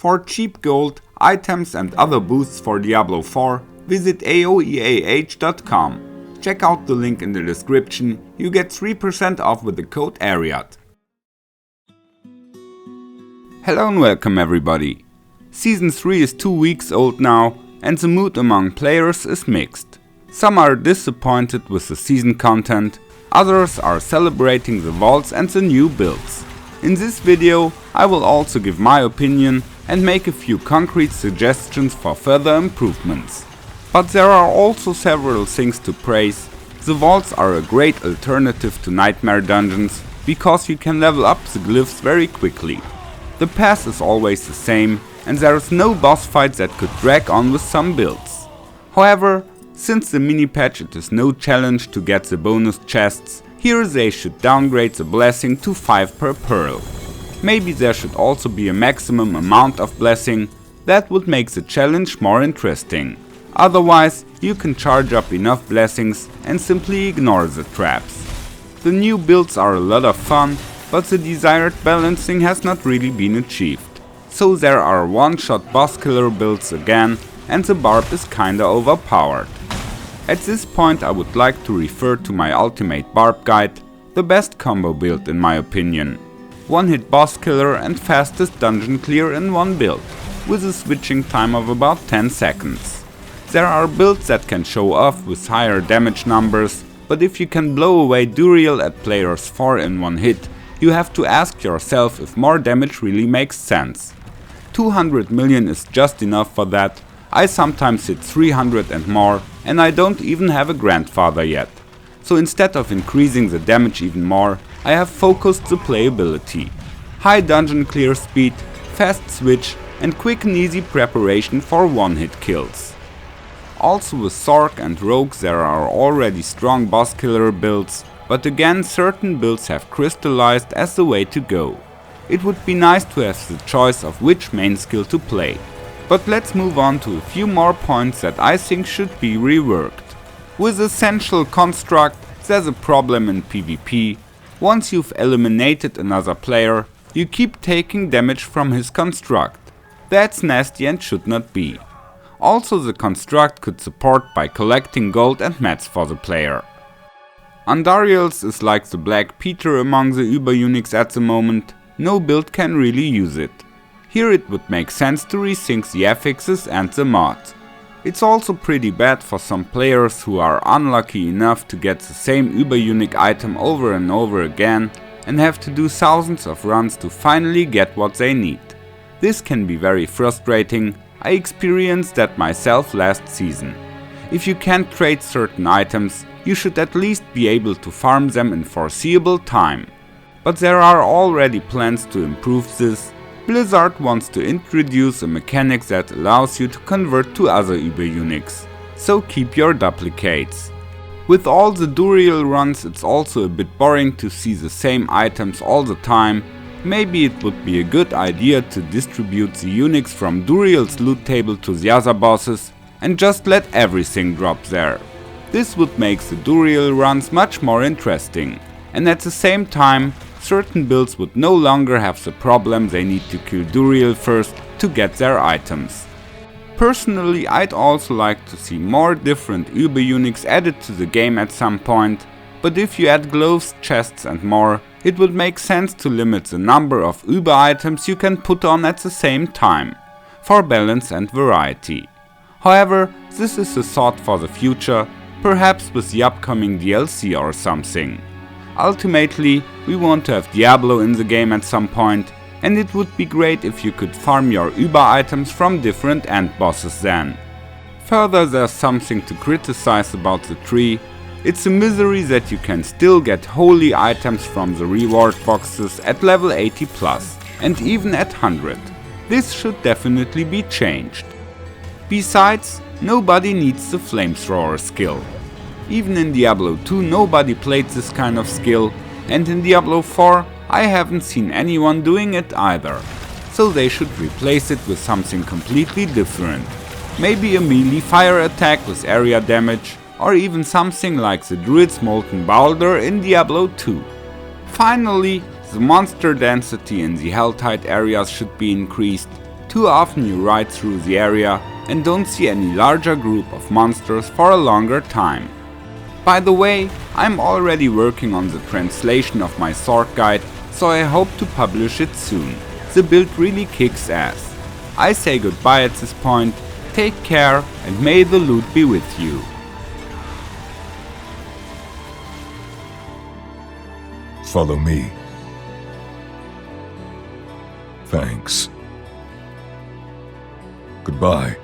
For cheap gold, items and other boosts for Diablo 4, visit aoeah.com. Check out the link in the description, you get 3% off with the code ARIAD. Hello and welcome everybody. Season 3 is 2 weeks old now and the mood among players is mixed. Some are disappointed with the season content, others are celebrating the vaults and the new builds. In this video I will also give my opinion and make a few concrete suggestions for further improvements. But there are also several things to praise. The vaults are a great alternative to nightmare dungeons because you can level up the glyphs very quickly. The path is always the same and there is no boss fight that could drag on with some builds. However, since the mini patch it is no challenge to get the bonus chests, here they should downgrade the blessing to 5 per pearl. Maybe there should also be a maximum amount of blessing, that would make the challenge more interesting. Otherwise, you can charge up enough blessings and simply ignore the traps. The new builds are a lot of fun, but the desired balancing has not really been achieved. So there are one-shot boss killer builds again, and the barb is kinda overpowered. At this point I would like to refer to my ultimate barb guide, the best combo build in my opinion. One hit boss killer and fastest dungeon clear in one build, with a switching time of about 10 seconds. There are builds that can show off with higher damage numbers, but if you can blow away Duriel at players 4 in one hit, you have to ask yourself if more damage really makes sense. 200 million is just enough for that. I sometimes hit 300 and more, and I don't even have a grandfather yet. So instead of increasing the damage even more, I have focused the playability. High dungeon clear speed, fast switch and quick and easy preparation for one-hit kills. Also with Sorc and Rogues there are already strong boss killer builds, but again certain builds have crystallized as the way to go. It would be nice to have the choice of which main skill to play. But let's move on to a few more points that I think should be reworked. With Essential Construct there's a problem in PvP. Once you've eliminated another player, you keep taking damage from his construct. That's nasty and should not be. Also the construct could support by collecting gold and mats for the player. Andariel's is like the Black Peter among the Uber-Uniques at the moment, no build can really use it. Here it would make sense to rethink the affixes and the mod. It's also pretty bad for some players who are unlucky enough to get the same Uber-Unique item over and over again and have to do thousands of runs to finally get what they need. This can be very frustrating, I experienced that myself last season. If you can't trade certain items, you should at least be able to farm them in foreseeable time. But there are already plans to improve this. Blizzard wants to introduce a mechanic that allows you to convert to other Uber-Uniques, so keep your duplicates. With all the Duriel runs it's also a bit boring to see the same items all the time. Maybe it would be a good idea to distribute the Uniques from Duriel's loot table to the other bosses and just let everything drop there. This would make the Duriel runs much more interesting, and at the same time certain builds would no longer have the problem they need to kill Duriel first to get their items. Personally I'd also like to see more different Uber-Uniques added to the game at some point, but if you add gloves, chests and more, it would make sense to limit the number of Uber items you can put on at the same time, for balance and variety. However, this is a thought for the future, perhaps with the upcoming DLC or something. Ultimately, we want to have Diablo in the game at some point, and it would be great if you could farm your Uber items from different end bosses then. Further, there's something to criticize about the tree. It's a misery that you can still get holy items from the reward boxes at level 80 plus, and even at 100. This should definitely be changed. Besides, nobody needs the flamethrower skill. Even in Diablo 2 nobody played this kind of skill, and in Diablo 4 I haven't seen anyone doing it either. So they should replace it with something completely different. Maybe a melee fire attack with area damage, or even something like the Druid's Molten Boulder in Diablo 2. Finally, the monster density in the Helltide areas should be increased. Too often you ride through the area and don't see any larger group of monsters for a longer time. By the way, I'm already working on the translation of my sword guide, so I hope to publish it soon. The build really kicks ass. I say goodbye at this point, take care and may the loot be with you. Follow me. Thanks. Goodbye.